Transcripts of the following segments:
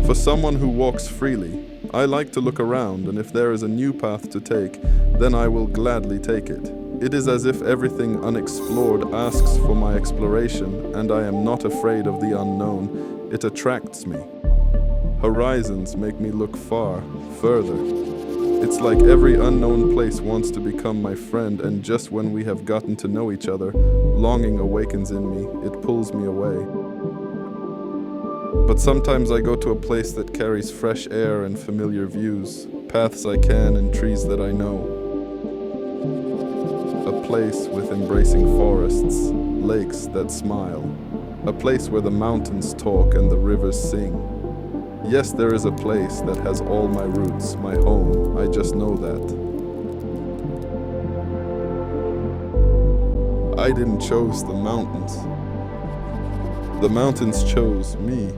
For someone who walks freely, I like to look around, and if there is a new path to take, then I will gladly take it. It is as if everything unexplored asks for my exploration, and I am not afraid of the unknown. It attracts me. Horizons make me look far, further. It's like every unknown place wants to become my friend, and just when we have gotten to know each other, longing awakens in me. It pulls me away. But sometimes I go to a place that carries fresh air and familiar views, paths I can and trees that I know. A place with embracing forests, lakes that smile. A place where the mountains talk and the rivers sing. Yes, there is a place that has all my roots, my home, I just know that. I didn't choose the mountains. The mountains chose me.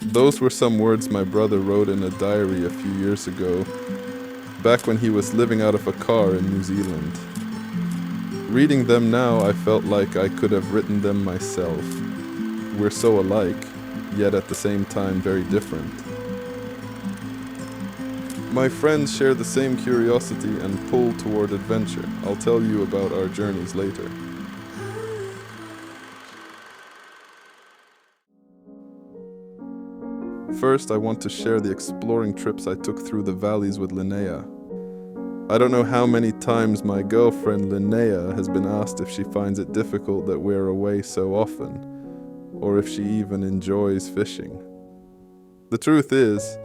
Those were some words my brother wrote in a diary a few years ago, back when he was living out of a car in New Zealand. Reading them now, I felt like I could have written them myself. We're so alike, yet at the same time very different. My friends share the same curiosity and pull toward adventure. I'll tell you about our journeys later. First, I want to share the exploring trips I took through the valleys with Linnea. I don't know how many times my girlfriend Linnea has been asked if she finds it difficult that we're away so often, or if she even enjoys fishing. The truth is,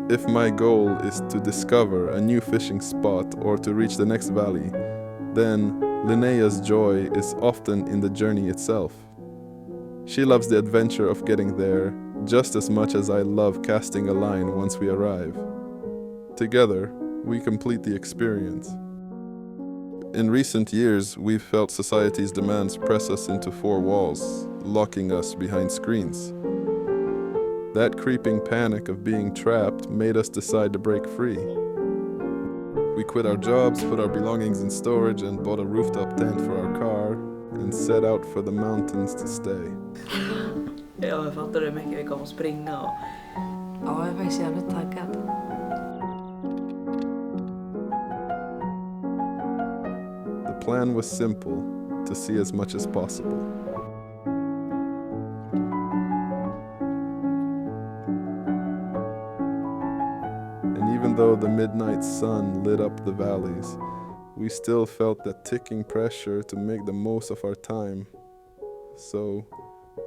if my goal is to discover a new fishing spot or to reach the next valley, then Linnea's joy is often in the journey itself. She loves the adventure of getting there just as much as I love casting a line once we arrive. Together, we complete the experience. In recent years, we've felt society's demands press us into four walls, locking us behind screens. That creeping panic of being trapped made us decide to break free. We quit our jobs, put our belongings in storage, and bought a rooftop tent for our car, and set out for the mountains to stay. Ja, jag fattar hur mycket vi kommer att springa och... Ja, jag är faktiskt jävligt taggad. The plan was simple, to see as much as possible. And even though the midnight sun lit up the valleys, we still felt that ticking pressure to make the most of our time. So,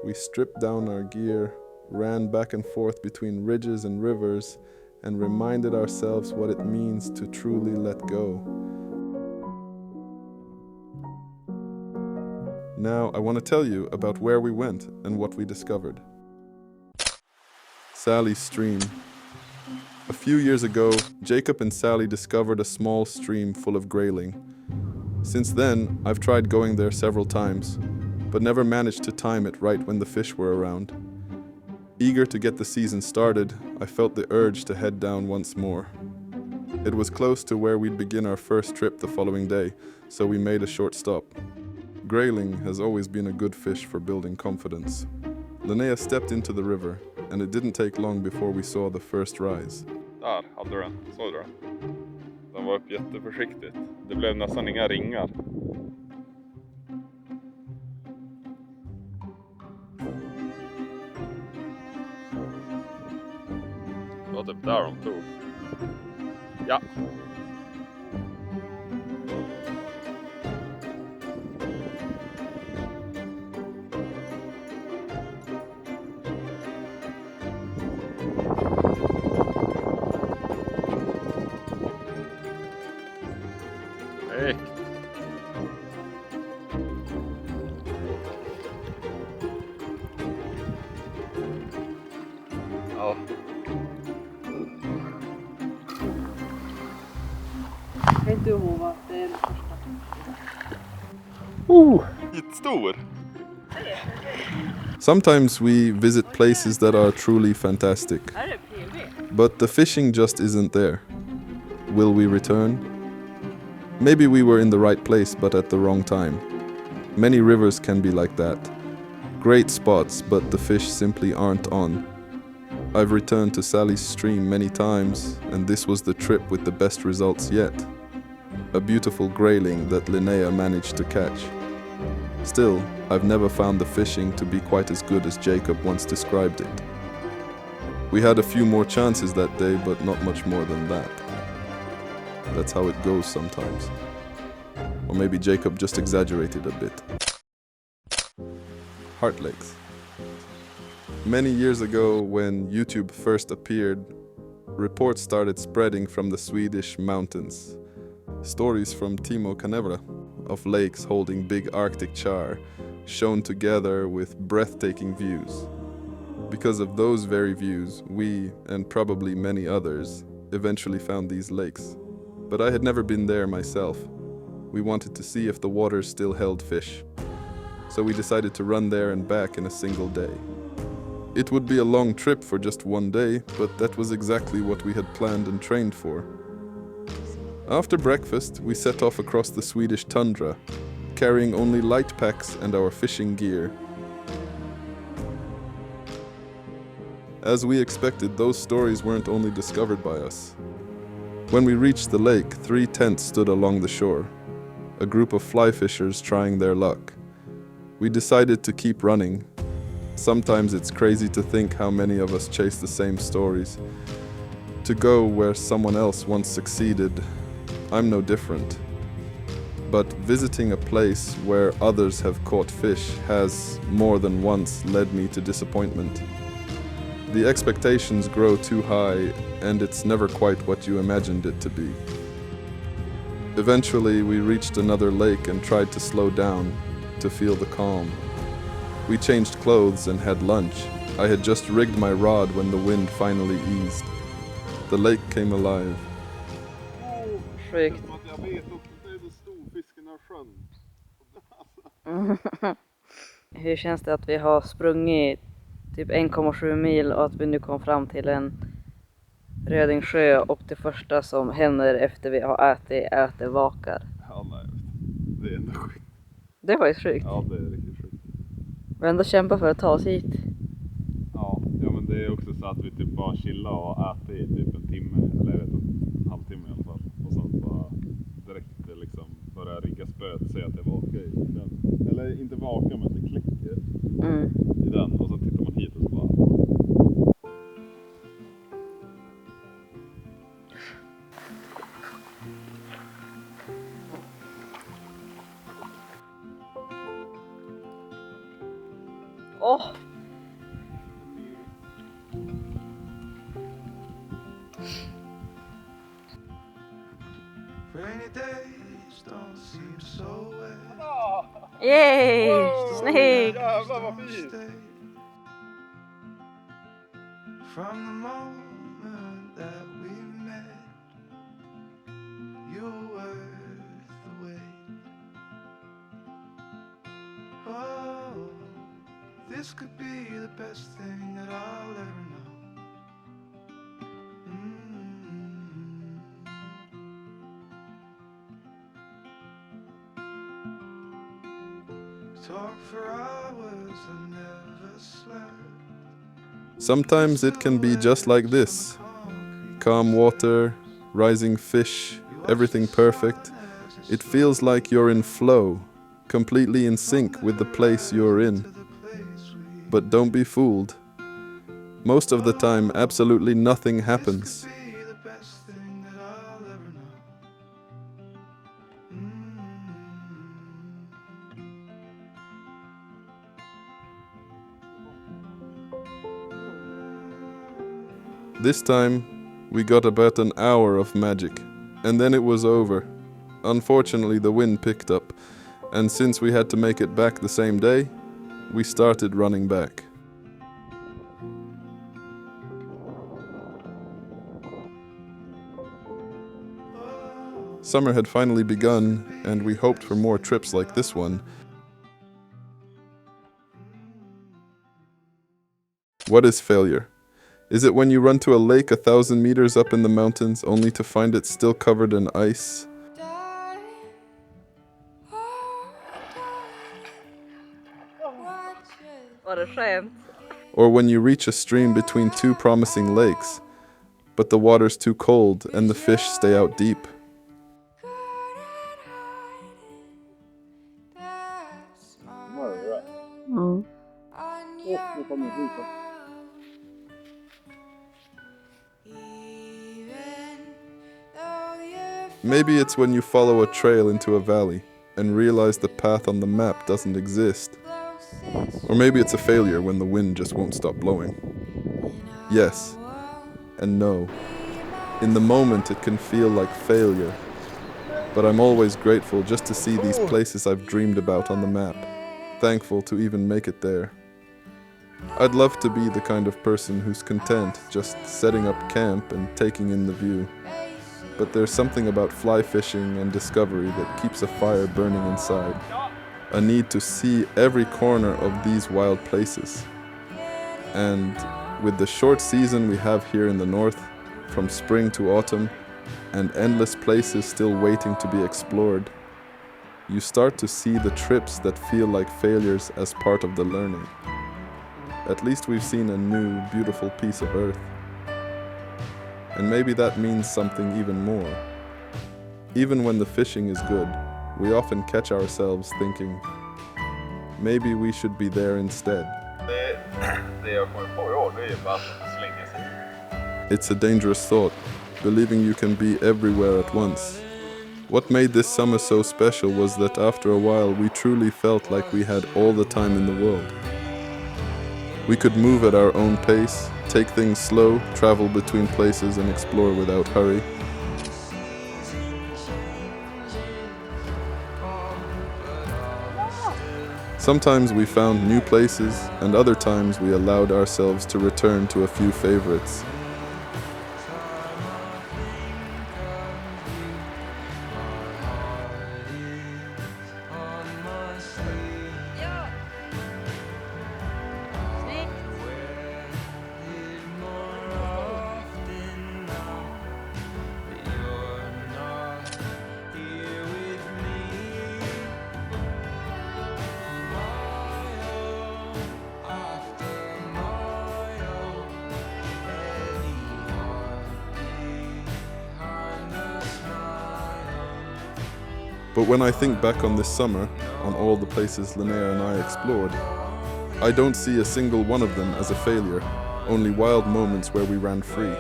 we stripped down our gear, ran back and forth between ridges and rivers, and reminded ourselves what it means to truly let go. Now, I want to tell you about where we went and what we discovered. Sally's Stream. A few years ago, Jacob and Sally discovered a small stream full of grayling. Since then, I've tried going there several times, but never managed to time it right when the fish were around. Eager to get the season started, I felt the urge to head down once more. It was close to where we'd begin our first trip the following day, so we made a short stop. Grayling has always been a good fish for building confidence. Linnea stepped into the river, and it didn't take long before we saw the first rise. Där hade du den, såg du den? De var upp jätteförsiktigt. Det blev nästan inga ringar. Det var typ där de tog. Ja. Hej. Ja. Vet du om att det är den första? Skitstor! Sometimes we visit places that are truly fantastic, Här är PV. but the fishing just isn't there. Will we return? Maybe we were in the right place but at the wrong time. Many rivers can be like that. Great spots, but the fish simply aren't on. I've returned to Sally's stream many times, and this was the trip with the best results yet. A beautiful grayling that Linnea managed to catch. Still, I've never found the fishing to be quite as good as Jacob once described it. We had a few more chances that day, but not much more than that. That's how it goes sometimes. Or maybe Jacob just exaggerated a bit. Heart Lakes. Many years ago, when YouTube first appeared, reports started spreading from the Swedish mountains. Stories from Timo Canevra of lakes holding big Arctic char, shown together with breathtaking views. Because of those very views, we, and probably many others, eventually found these lakes. But I had never been there myself. We wanted to see if the waters still held fish. So we decided to run there and back in a single day. It would be a long trip for just one day, but that was exactly what we had planned and trained for. After breakfast, we set off across the Swedish tundra, carrying only light packs and our fishing gear. As we expected, those stories weren't only discovered by us. When we reached the lake, 3 tents stood along the shore, a group of fly fishers trying their luck. We decided to keep running. Sometimes it's crazy to think how many of us chase the same stories. To go where someone else once succeeded, I'm no different. But visiting a place where others have caught fish has, more than once, led me to disappointment. The expectations grow too high, and it's never quite what you imagined it to be. Eventually, we reached another lake and tried to slow down, to feel the calm. We changed clothes and had lunch. I had just rigged my rod when the wind finally eased. The lake came alive. Sjukt. Jag vet också att det är den stor fisken av sjön. Hur känns det att vi har sprungit typ 1,7 mil och att vi nu kom fram till en Rödingsjö och det första som händer efter vi har ätit är att det vakar? Ja, nej, det är ändå sjukt. Det var ju sjukt. Ja, det är riktigt sjukt. Vi ändå kämpar för att ta oss hit. Ja, men det är också så att vi typ bara chillar och äter i typ en timme, eller jag vet inte, en halvtimme i alla fall. Och sen bara direkt liksom börja rigga spöet och säga att det vakar i den. Eller inte vakar, men det kläcker i den. Och sen tittar man hit och så bara... Åh! Rainy days don't seem so wet. Yay! Snyggt! Jävlar vad fint! From the moment that we met, you were worth the wait. Oh, this could be the best thing that I'll ever know. Talk for hours and never slept. Sometimes it can be just like this. Calm water, rising fish, everything perfect. It feels like you're in flow, completely in sync with the place you're in. But don't be fooled. Most of the time, absolutely nothing happens. Be the best thing that I'll ever know. This time, we got about an hour of magic, and then it was over. Unfortunately, the wind picked up, and since we had to make it back the same day, we started running back. Summer had finally begun, and we hoped for more trips like this one. What is failure? Is it when you run to a lake 1,000 meters up in the mountains only to find it still covered in ice? Var det skämt? Or when you reach a stream between two promising lakes, but the water's too cold and the fish stay out deep? Maybe it's when you follow a trail into a valley and realize the path on the map doesn't exist. Or maybe it's a failure when the wind just won't stop blowing. Yes and no. In the moment it can feel like failure, but I'm always grateful just to see these places I've dreamed about on the map, thankful to even make it there. I'd love to be the kind of person who's content just setting up camp and taking in the view. But there's something about fly fishing and discovery that keeps a fire burning inside. A need to see every corner of these wild places. And with the short season we have here in the north, from spring to autumn, and endless places still waiting to be explored, you start to see the trips that feel like failures as part of the learning. At least we've seen a new, beautiful piece of earth. And maybe that means something even more. Even when the fishing is good, we often catch ourselves thinking, maybe we should be there instead. It's a dangerous thought, believing you can be everywhere at once. What made this summer so special was that after a while we truly felt like we had all the time in the world. We could move at our own pace, take things slow, travel between places and explore without hurry. Sometimes we found new places, and other times we allowed ourselves to return to a few favorites. But when I think back on this summer, on all the places Linnea and I explored, I don't see a single one of them as a failure, only wild moments where we ran free.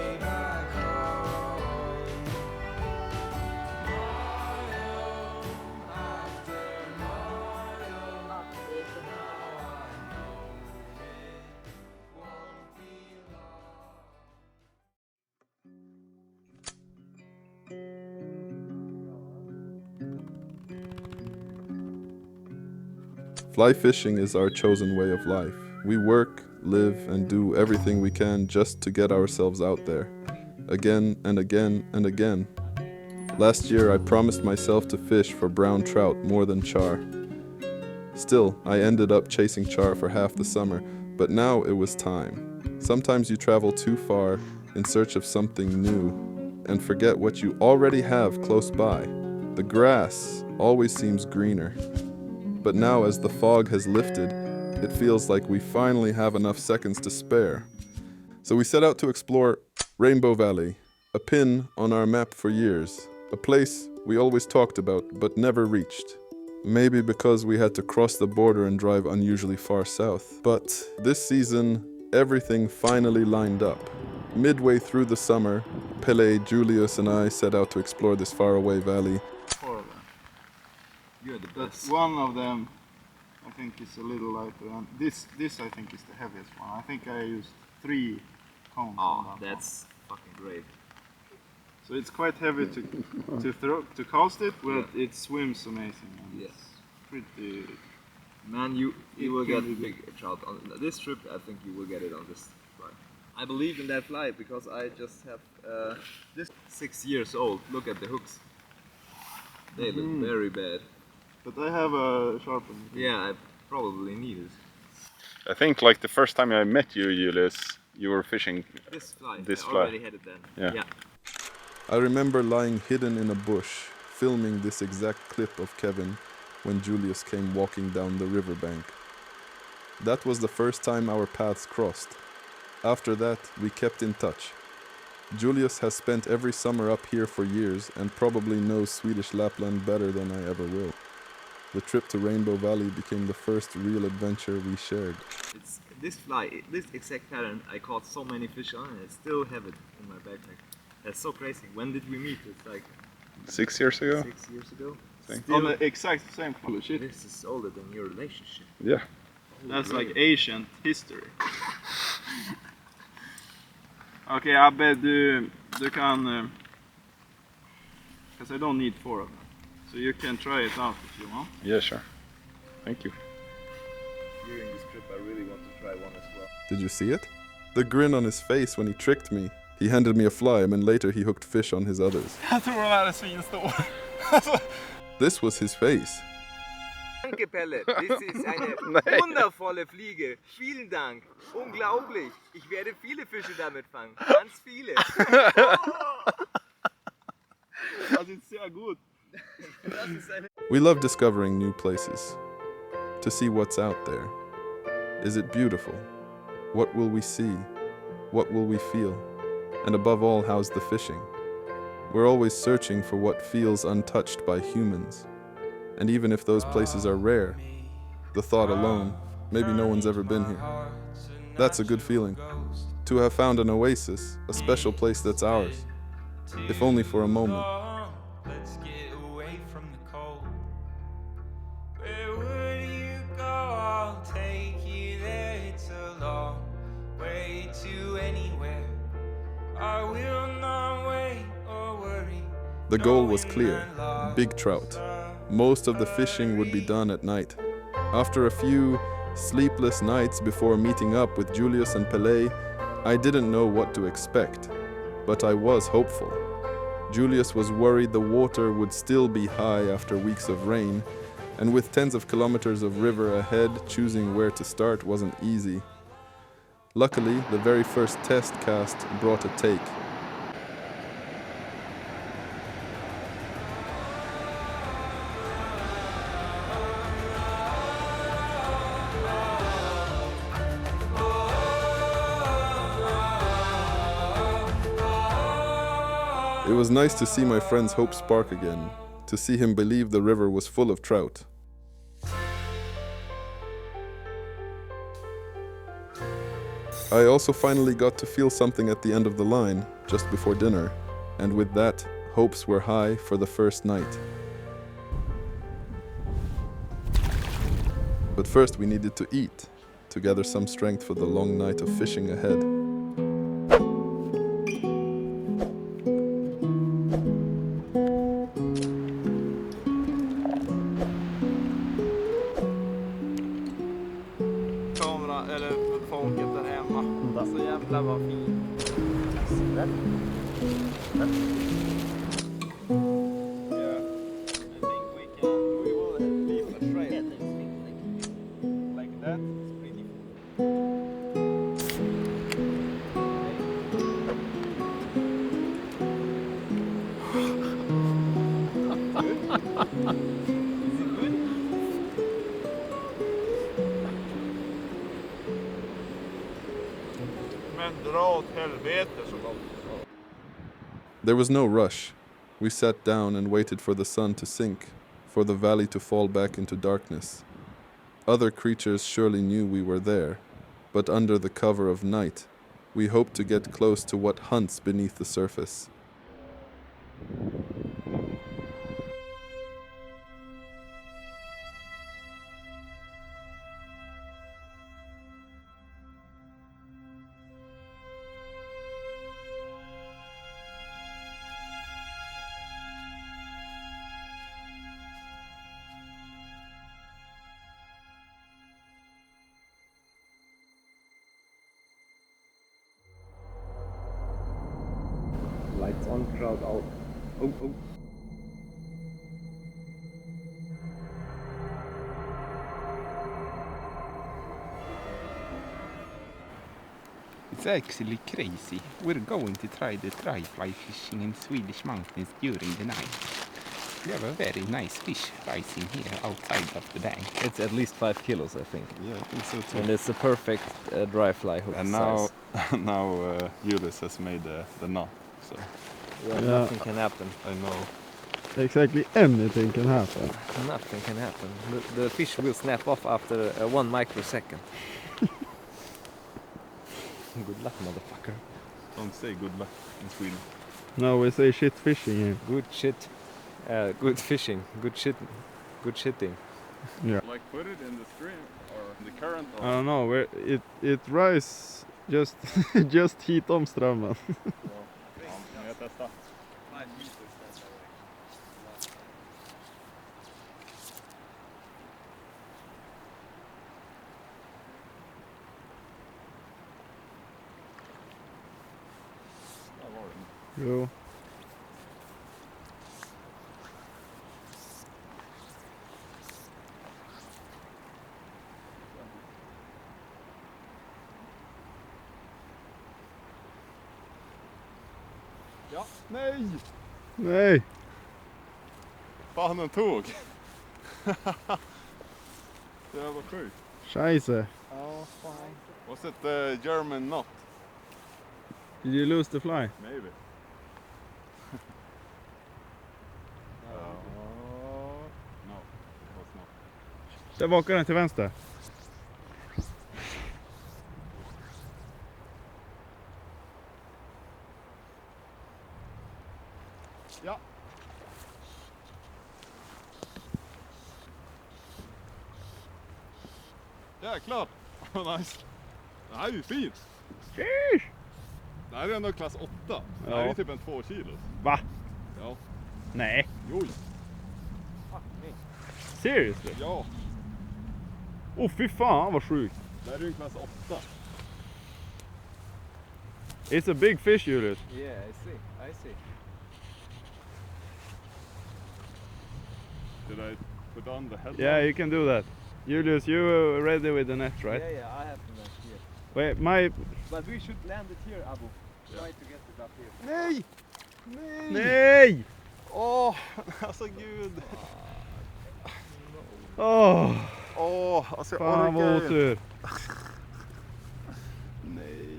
Fly fishing is our chosen way of life. We work, live, and do everything we can just to get ourselves out there. Again and again and again. Last year I promised myself to fish for brown trout more than char. Still, I ended up chasing char for half the summer, but now it was time. Sometimes you travel too far in search of something new and forget what you already have close by. The grass always seems greener. But now as the fog has lifted, it feels like we finally have enough seconds to spare. So we set out to explore Rainbow Valley, a pin on our map for years, A place we always talked about but never reached. Maybe because we had to cross the border and drive unusually far south. But this season, everything finally lined up. Midway through the summer, Pele, Julius and I set out to explore this faraway valley. 4 of them. You're the best. But one of them I think is a little lighter, and this I think is the heaviest one. I think I used 3 cones. Oh, that's fucking great. So it's quite heavy to cast it, but it swims amazing. And Yes. it's pretty. Man, you will get big trout on this trip. I think you will get it on this fly. I believe in that fly because I just have this 6 years old. Look at the hooks. They look very bad. But I have a sharp one. Yeah, I probably need it. I think like the first time I met you, Julius, you were fishing This fly. This I fly. already had it then. Yeah. I remember lying hidden in a bush, filming this exact clip of Kevin when Julius came walking down the riverbank. That was the first time our paths crossed. After that, we kept in touch. Julius has spent every summer up here for years and probably knows Swedish Lapland better than I ever will. The trip to Rainbow Valley became the first real adventure we shared. It's this fly, this exact pattern. I caught so many fish on, and I still have it in my backpack. That's so crazy. When did we meet? It's like 6 years ago. 6 years ago. On the exact same color shit. This is older than your relationship. Yeah. That's like ancient history. Okay, Abbe, du kan... Because I don't need 4 of them. So you can try it out if you want. Yeah, sure. Thank you. During this trip, I really want to try one as well. Did you see it? The grin on his face when he tricked me. He handed me a fly and later he hooked fish on his others. Jag tror den här är svinstor. This was his face. Danke, Pelle. Das ist eine wundervolle Fliege. Vielen Dank. Unglaublich. Ich werde viele Fische damit fangen. Ganz viele. Das ist sehr gut. We love discovering new places. To see what's out there. Is it beautiful? What will we see? What will we feel? And above all, how's the fishing? We're always searching for what feels untouched by humans. And even if those places are rare, the thought alone, maybe no one's ever been here. That's a good feeling. To have found an oasis, a special place that's ours. If only for a moment. Let's get away from the cold. Where would you go? I'll take you there. It's a long way to anywhere. I will not wait or worry. The goal was clear, big trout. Most of the fishing would be done at night. After a few sleepless nights before meeting up with Julius and Pele, I didn't know what to expect, but I was hopeful. Julius was worried the water would still be high after weeks of rain, and with tens of kilometers of river ahead, choosing where to start wasn't easy. Luckily, the very first test cast brought a take. It was nice to see my friend's hope spark again, to see him believe the river was full of trout. I also finally got to feel something at the end of the line, just before dinner, and with that, hopes were high for the first night. But first we needed to eat, to gather some strength for the long night of fishing ahead. Kamera, eller folket där hemma. Så jävla vad fint. Yeah, I think we will leave a trail. Like that, it's pretty Men dra åt helvete så gott. There was no rush. We sat down and waited for the sun to sink, for the valley to fall back into darkness. Other creatures surely knew we were there, but under the cover of night, we hoped to get close to what hunts beneath the surface. Lights on, crowd out. Oh, oh. It's actually crazy. We're going to try the dry fly fishing in Swedish mountains during the night. We have a very nice fish rising here outside of the bank. It's at least 5 kilos, I think. Yeah, I think so too. And it's a perfect dry fly hook And now, size. now Julius has made the knot. So Nothing can happen. I know. Exactly anything can happen. Nothing can happen. The fish will snap off after 1 microsecond. Good luck, motherfucker. Don't say good luck in Sweden. No, we say shit fishing here. Good shit. Good fishing. Good shit. Good shitting. Like put it in the stream or in the current. Or... I don't know, where it rise just just hit om strömmen. Jag testar. Jo. Ja, nej! Nej! Fan, den tog! Det var sjukt. Scheisse. Ja, fan. Was it the German knot? Did you lose the fly? Maybe. No, it was not. Där bakar den till vänster. Ja. Jäklar! Vad nice. Det här är ju fint. Sheesh. Det här är ändå klass 8. Det här är ju typ en 2 kilo. Va? Ja. Nej. Jo. Seriously? Ja. Fy fan vad sjukt. Det här är ju en klass 8. It's a big fish, Julius. Yeah, I see. Did I put on the headline? Yeah, you can do that. Julius, you are ready with the net, right? Yeah, I have to land here. Wait, my... But we should land it here, Abu. Try to get it up here. Nej! Nej! Nej! Åh, alltså gud. Alltså jag Fan vad orkar inte. otur. Nej.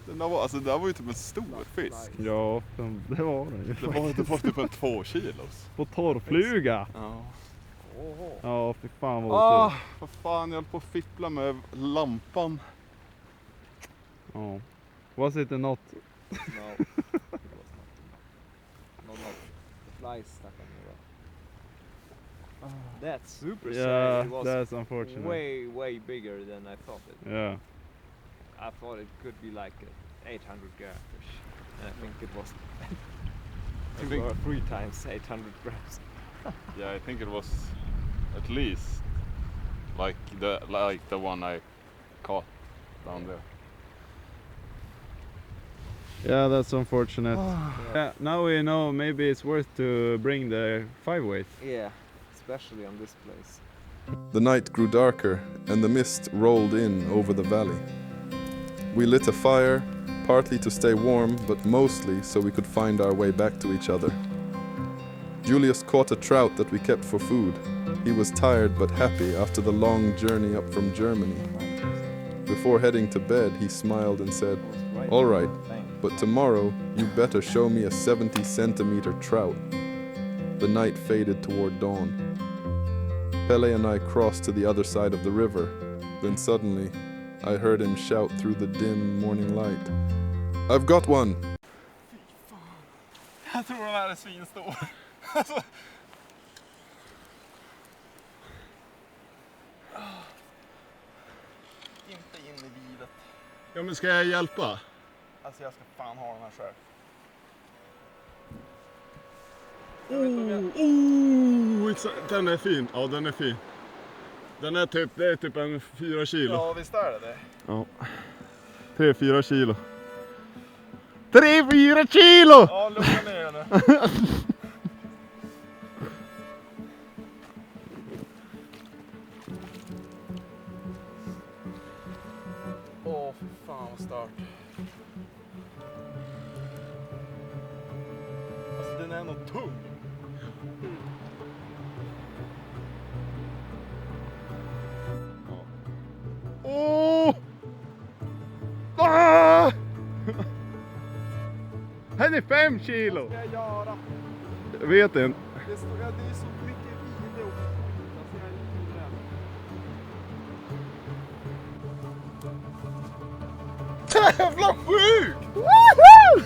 Den där var, alltså det där var ju typ en stor fisk. Ja, det var den ju. Det var typ en 2 kilos. På torrfluga. Ja. Ja, fy fan vad otur. Vad fan, jag höll på att fippla med lampan. Ja. Was it a knot? No, it was not. The fly stuck on the rod. That's super Yeah, sad. It was that's unfortunate. way bigger than I thought it. Yeah. I thought it could be like an 800 gram fish. And I think it was I think- 2 or 3 times 800 grams. Yeah, I think it was at least like the one I caught down there. Yeah, that's unfortunate. Yeah, now we know maybe it's worth to bring the 5-weight. Yeah, especially on this place. The night grew darker, and the mist rolled in over the valley. We lit a fire, partly to stay warm, but mostly so we could find our way back to each other. Julius caught a trout that we kept for food. He was tired but happy after the long journey up from Germany. Before heading to bed, he smiled and said, "All right, but tomorrow you better show me a 70 centimeter trout." The night faded toward dawn. Pele and I crossed to the other side of the river. Then suddenly, I heard him shout through the dim morning light. I've got one! Jag tror den här är svinstor. Inte in i livet. Ja, men ska jag hjälpa? Alltså jag ska fan ha den här själv. Den är fin. Ja, den är fin. Den är typ, det är typ en 4 kilo. Ja, visst är det. Ja. 3-4 kilo. 3-4 kilo! Ja, lugna ner den nu. Åh, för fan vad stört. Alltså den är nog tung. Åh! Ah! Den är 5 kilo! Vad ska jag göra? Jag vet inte. Det är så mycket video. Alltså jag är livrädd. Jävla sjukt! Woho!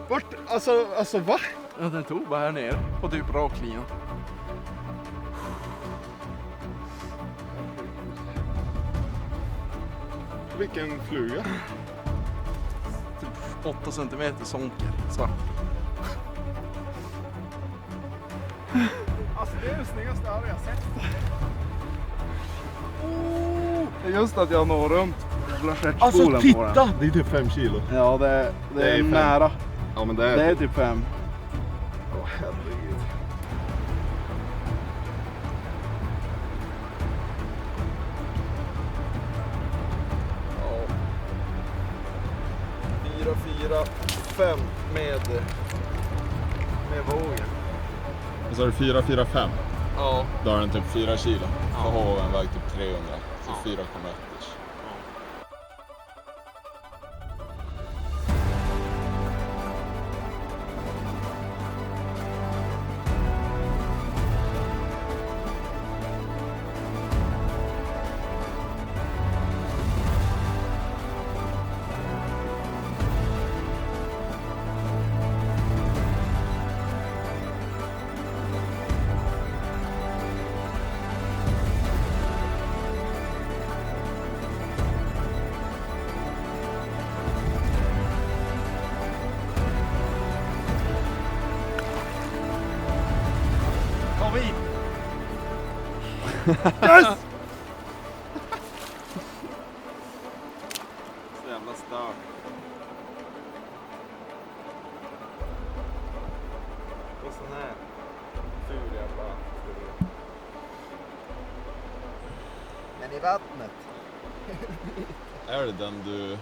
Vart, alltså va? Ja, den tog bara här ner på typ raklinjen. Vilken fluga? Typ 8 centimeter sonker. Så. Alltså det är det snyggaste jag har sett. Det är just att jag når runt blachettskolan Alltså på den. titta! Det är typ 5 kilo. Ja, det är fem. nära. Ja, men Det är typ 5. Åh, herregud. Ja. 4-4-5 med vågen. Och så är det 4-4-5. Ja. Då har den typ 4 kilo. Och hoven väger typ 300. Så 4,1. Kom hit! Yes! Så jävla stört. Och sån här ful jävla fluga. Men i vattnet. Är det den du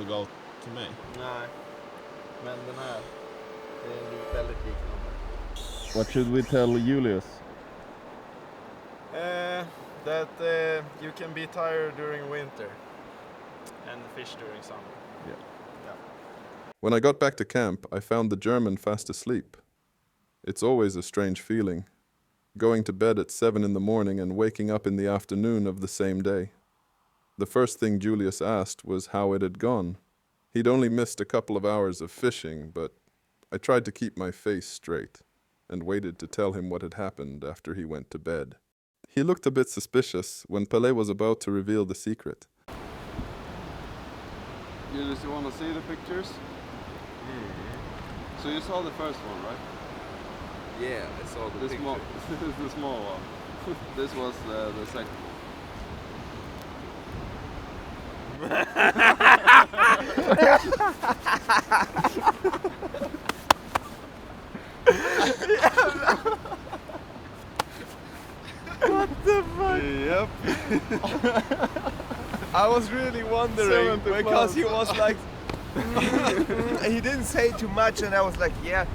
gav till mig? Nej. Men den här är väldigt liknande. What should we tell Julius? That you can be tired during winter and fish during summer. When I got back to camp, I found the German fast asleep. It's always a strange feeling, going to bed at 7 in the morning and waking up in the afternoon of the same day. The first thing Julius asked was how it had gone. He'd only missed a couple of hours of fishing, but I tried to keep my face straight and waited to tell him what had happened after he went to bed. He looked a bit suspicious when Pelé was about to reveal the secret. Julius, you want to see the pictures? So you saw the first one, right? Yeah, I saw the Small, the small one. This was the second one. What the fuck? Yep. I was really wondering 70 because he plus. was like, he didn't say too much, and I was like, yeah,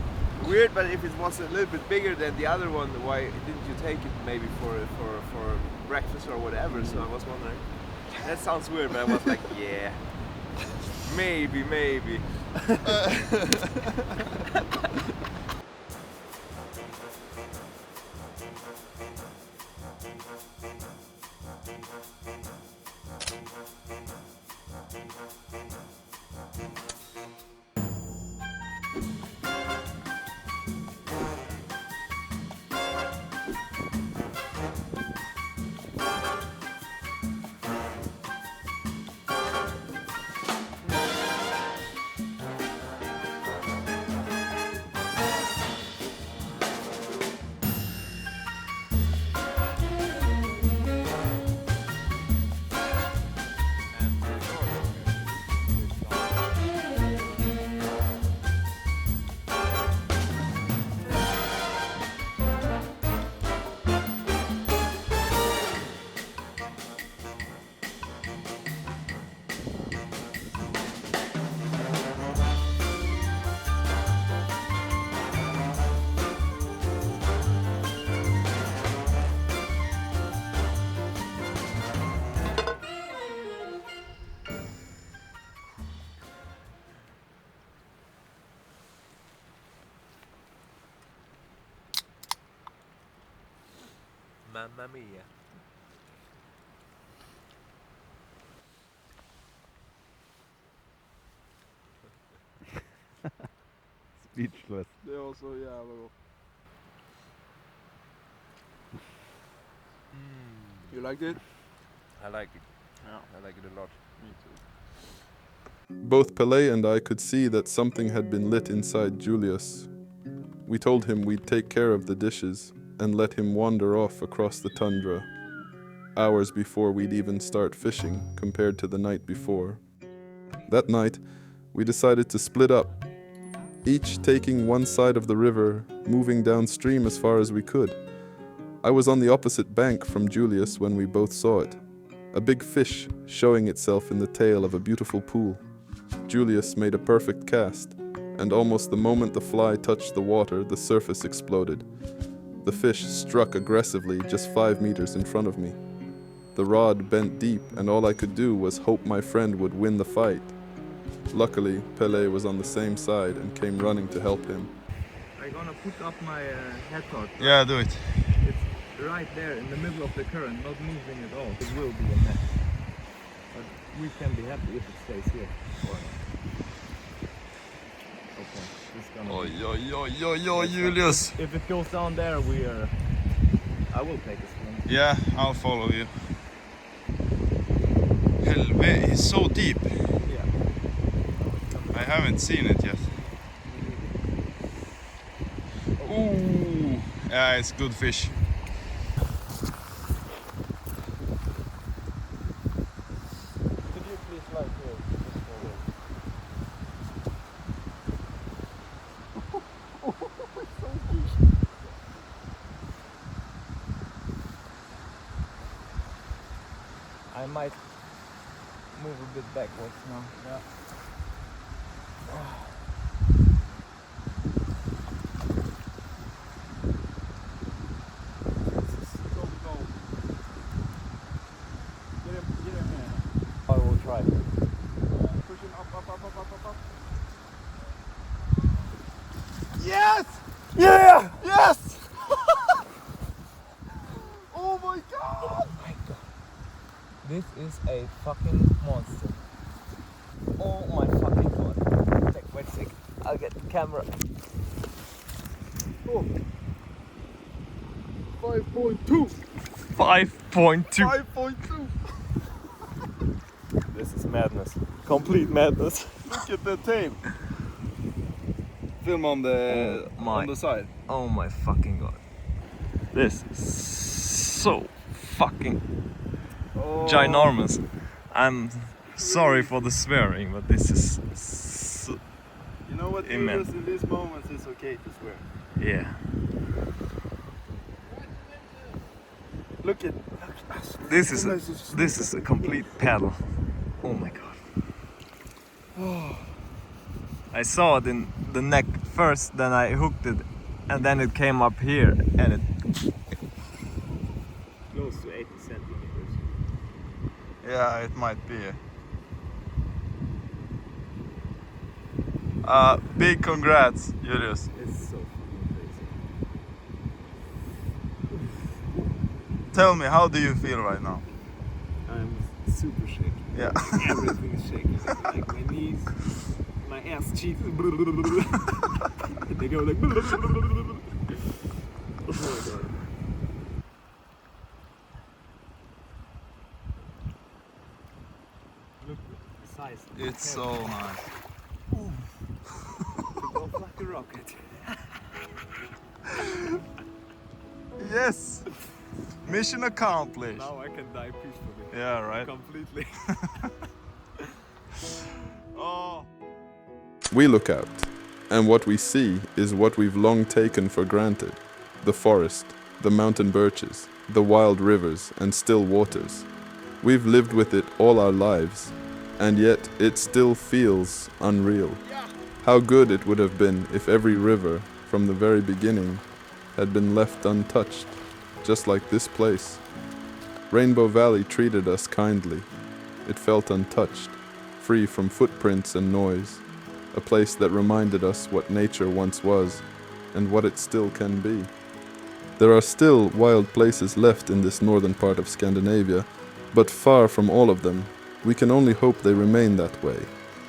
weird. But if it was a little bit bigger than the other one, why didn't you take it maybe for breakfast or whatever? So I was wondering. That sounds weird, but I was like, yeah, maybe. Mamma mia. Speechless. Det var så jävla gott. You liked it? I like it. Yeah. I like it a lot. Me too. Both Pele and I could see that something had been lit inside Julius. We told him we'd take care of the dishes and let him wander off across the tundra, hours before we'd even start fishing compared to the night before. That night, we decided to split up, each taking one side of the river, moving downstream as far as we could. I was on the opposite bank from Julius when we both saw it, a big fish showing itself in the tail of a beautiful pool. Julius made a perfect cast, and almost the moment the fly touched the water, the surface exploded. The fish struck aggressively just 5 meters in front of me. The rod bent deep, and all I could do was hope my friend would win the fight. Luckily, Pele was on the same side and came running to help him. I'm gonna put up my head torch. Yeah, do it. It's right there in the middle of the current, not moving at all. It will be a mess. But we can be happy if it stays here. Okay, it's gonna Oj, Julius. If it goes down there, I will take a swim. Yeah, I'll follow you. Helvete, he's so deep. Yeah. I haven't seen it yet. Ooh, yeah, it's good fish. Could you please like here? I might move a bit backwards now. Yeah. I will try. Push him up. Yes! Yeah! Yes! Oh my god! Oh my god. This is a fucking monster. Oh my fucking god. Wait a sec. I'll get the camera. Oh. 5.2. 5.2. 5.2. This is madness. Complete madness. Look at the tail. Film on the side. Oh my fucking god. This is so fucking ginormous. I'm sorry for the swearing, but this is so You know what, immense. Julius, in these moments it's okay to swear. Yeah. Look at This is a complete paddle. Oh my god. I saw it in the neck first, then I hooked it, and then it came up here, and it close to 80 centimeters. Yeah, it might be. Big congrats, Julius. It's so fucking crazy. Tell me, how do you feel right now? I'm super shaky. Yeah. Everything is shaking. Like my knees, my ass cheeks. They go like. Oh my god. Look at the size. Of the It's head. so nice. It goes like a rocket. Yes! Mission accomplished. Now I can die peacefully. Yeah, right. Completely. Oh. We look out, and what we see is what we've long taken for granted: the forest, the mountain birches, the wild rivers and still waters. We've lived with it all our lives, and yet it still feels unreal. How good it would have been if every river, from the very beginning, had been left untouched, just like this place. Rainbow Valley treated us kindly. It felt untouched, free from footprints and noise, a place that reminded us what nature once was and what it still can be. There are still wild places left in this northern part of Scandinavia, but far from all of them. We can only hope they remain that way.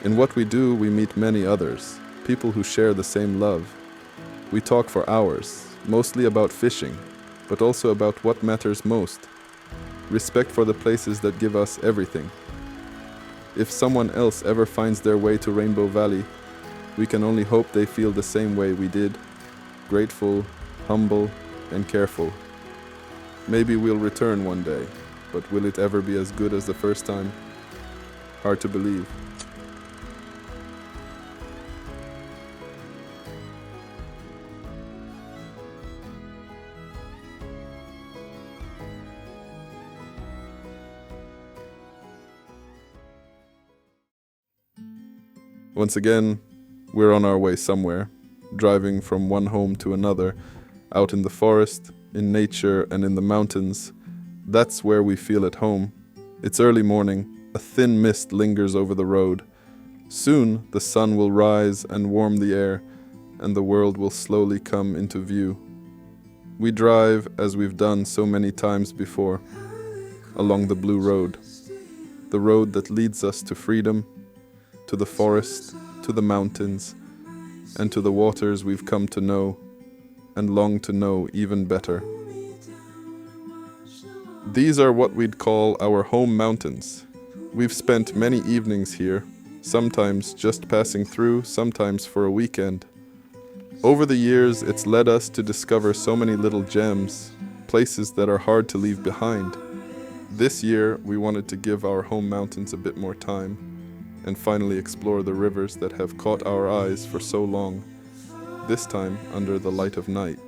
In what we do, we meet many others, people who share the same love. We talk for hours, mostly about fishing, but also about what matters most. Respect for the places that give us everything. If someone else ever finds their way to Rainbow Valley, we can only hope they feel the same way we did, grateful, humble, and careful. Maybe we'll return one day, but will it ever be as good as the first time? Hard to believe. Once again, we're on our way somewhere, driving from one home to another, out in the forest, in nature, and in the mountains. That's where we feel at home. It's early morning, a thin mist lingers over the road. Soon the sun will rise and warm the air, and the world will slowly come into view. We drive, as we've done so many times before, along the blue road. The road that leads us to freedom, to the forest, to the mountains, and to the waters we've come to know and long to know even better. These are what we'd call our home mountains. We've spent many evenings here, sometimes just passing through, sometimes for a weekend. Over the years, it's led us to discover so many little gems, places that are hard to leave behind. This year, we wanted to give our home mountains a bit more time and finally explore the rivers that have caught our eyes for so long, this time under the light of night.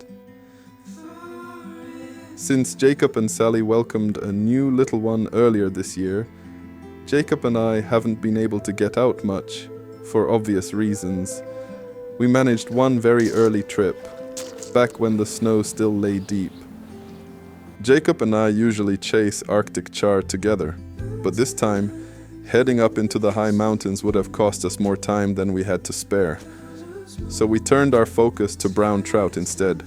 Since Jacob and Sally welcomed a new little one earlier this year, Jacob and I haven't been able to get out much, for obvious reasons. We managed one very early trip, back when the snow still lay deep. Jacob and I usually chase Arctic char together, but this time, heading up into the high mountains would have cost us more time than we had to spare. So we turned our focus to brown trout instead.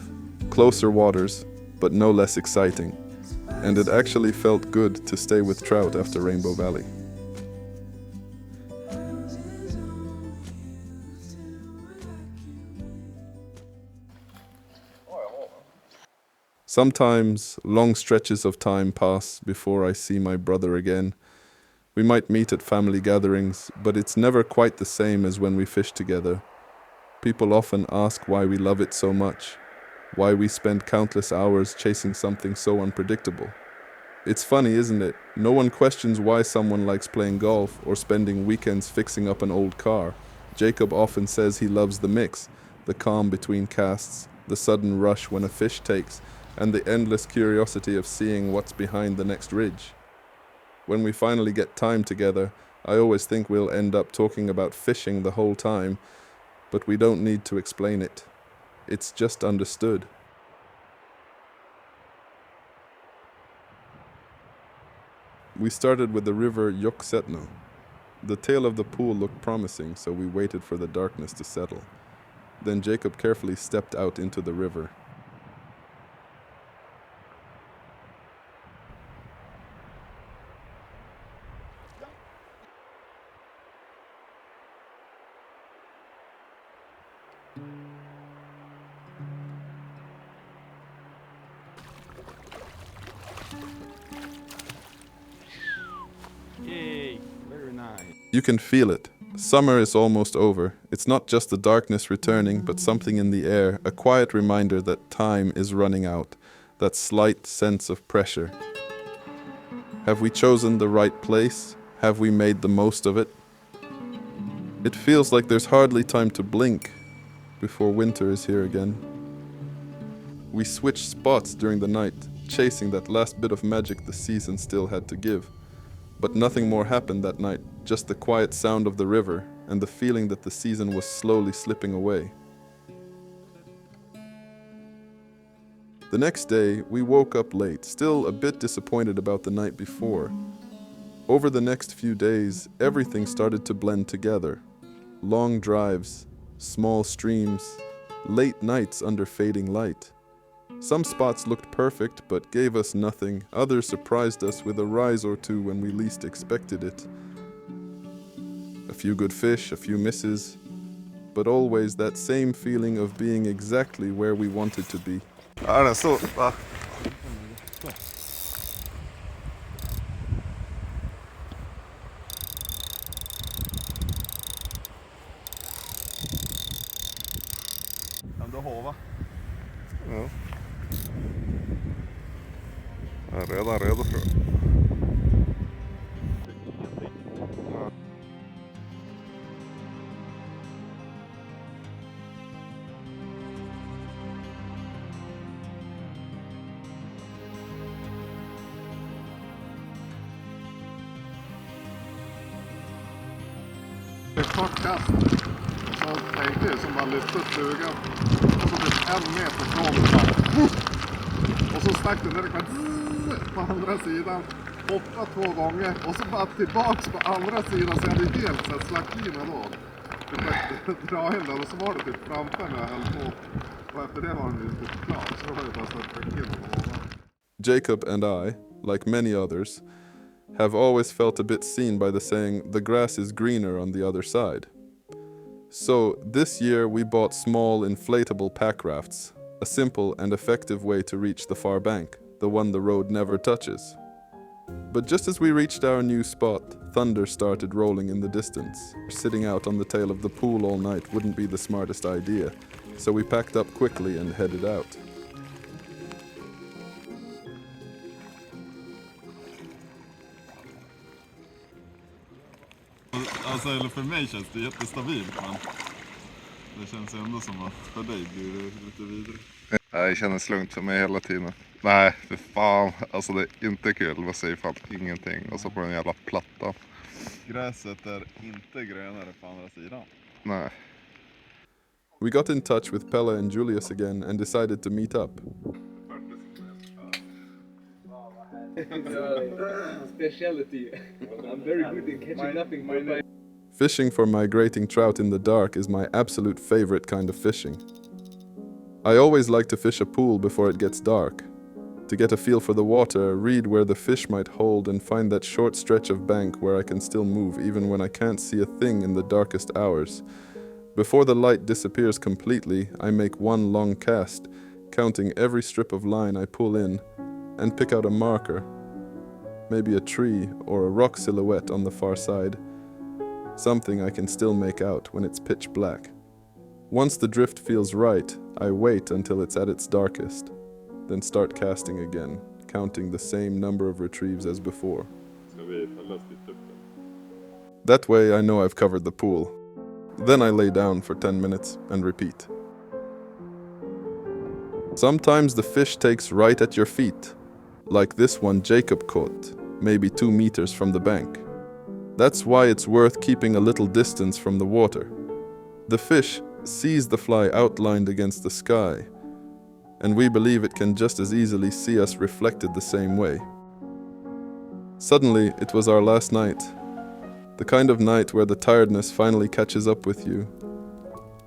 Closer waters, but no less exciting. And it actually felt good to stay with trout after Rainbow Valley. Sometimes long stretches of time pass before I see my brother again. We might meet at family gatherings, but it's never quite the same as when we fish together. People often ask why we love it so much, why we spend countless hours chasing something so unpredictable. It's funny, isn't it? No one questions why someone likes playing golf or spending weekends fixing up an old car. Jacob often says he loves the mix, the calm between casts, the sudden rush when a fish takes, and the endless curiosity of seeing what's behind the next ridge. When we finally get time together, I always think we'll end up talking about fishing the whole time, but we don't need to explain it. It's just understood. We started with the river Joksetno. The tail of the pool looked promising, so we waited for the darkness to settle. Then Jacob carefully stepped out into the river. Yay, very nice. You can feel it. Summer is almost over. It's not just the darkness returning, but something in the air, a quiet reminder that time is running out, that slight sense of pressure. Have we chosen the right place? Have we made the most of it? It feels like there's hardly time to blink before winter is here again. We switched spots during the night, chasing that last bit of magic the season still had to give. But nothing more happened that night, just the quiet sound of the river and the feeling that the season was slowly slipping away. The next day, we woke up late, still a bit disappointed about the night before. Over the next few days, everything started to blend together. Long drives, small streams, late nights under fading light. Some spots looked perfect but gave us nothing. Others surprised us with a rise or two when we least expected it. A few good fish, a few misses, but always that same feeling of being exactly where we wanted to be. Ja, den står. Va? Kan du hova? Ja. Jag är redan redo för det. Ett kort kast. Så tänkte jag som bara lyfte stugan. Och så typ 1 meter från det bara. Och så stack den där på andra sidan. Hoppa 2 gånger. Och så bara tillbaks på andra sidan. Så jag hade helt så här slacklina då. Dra in den och så var det typ framför när jag höll på. Och efter det var den ju typ klar. Så då var det bara så att jag killen och honom. Jacob and I, like many others, have always felt a bit seen by the saying, "The grass is greener on the other side." So, this year we bought small inflatable pack rafts, a simple and effective way to reach the far bank, the one the road never touches. But just as we reached our new spot, thunder started rolling in the distance. Sitting out on the tail of the pool all night wouldn't be the smartest idea, so we packed up quickly and headed out. Alltså, eller för mig känns det jättestabilt, men det känns ändå som att för dig blir det lite vidare. Det känns lugnt för mig hela tiden. Nej, för fan. Alltså det är inte kul. Vad säger fan? Ingenting. Och så på den jävla plattan. Gräset är inte grönare på andra sidan. Nej. We got in touch with Pelle and Julius again and decided to meet up. Speciality. I'm very good in catching nothing. Fishing for migrating trout in the dark is my absolute favorite kind of fishing. I always like to fish a pool before it gets dark, to get a feel for the water, read where the fish might hold, and find that short stretch of bank where I can still move even when I can't see a thing in the darkest hours. Before the light disappears completely, I make one long cast, counting every strip of line I pull in, and pick out a marker, maybe a tree or a rock silhouette on the far side, something I can still make out when it's pitch black. Once the drift feels right, I wait until it's at its darkest, then start casting again, counting the same number of retrieves as before. That way I know I've covered the pool. Then I lay down for 10 minutes and repeat. Sometimes the fish takes right at your feet, like this one Jacob caught, maybe 2 meters from the bank. That's why it's worth keeping a little distance from the water. The fish sees the fly outlined against the sky, and we believe it can just as easily see us reflected the same way. Suddenly, it was our last night, the kind of night where the tiredness finally catches up with you,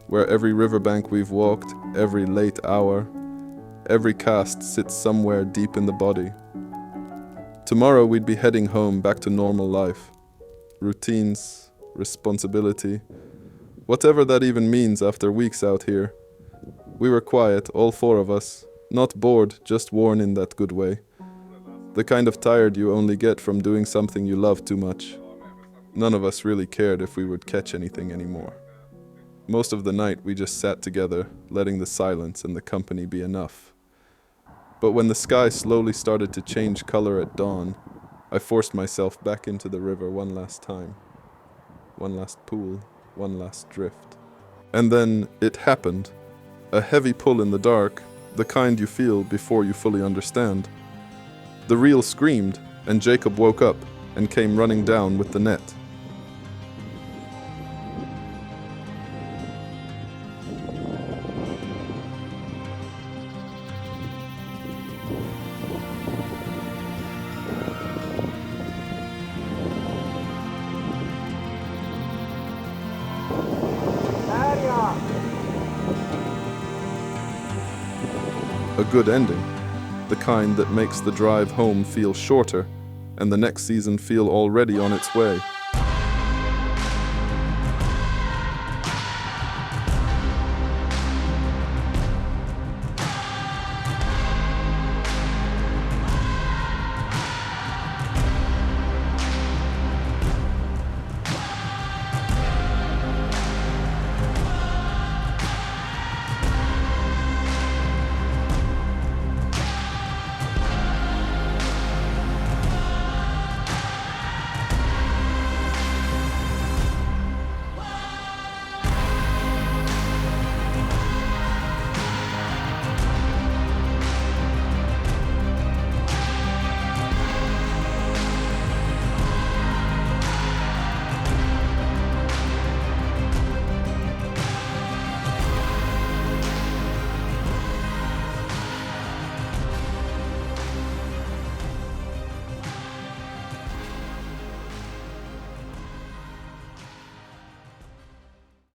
where every riverbank we've walked, every late hour, every cast sits somewhere deep in the body. Tomorrow we'd be heading home back to normal life. Routines, responsibility, whatever that even means after weeks out here. We were quiet, all 4 of us, not bored, just worn in that good way. The kind of tired you only get from doing something you love too much. None of us really cared if we would catch anything anymore. Most of the night we just sat together, letting the silence and the company be enough. But when the sky slowly started to change color at dawn, I forced myself back into the river one last time. One last pool, one last drift. And then it happened. A heavy pull in the dark, the kind you feel before you fully understand. The reel screamed, and Jacob woke up and came running down with the net. A good ending, the kind that makes the drive home feel shorter and the next season feel already on its way.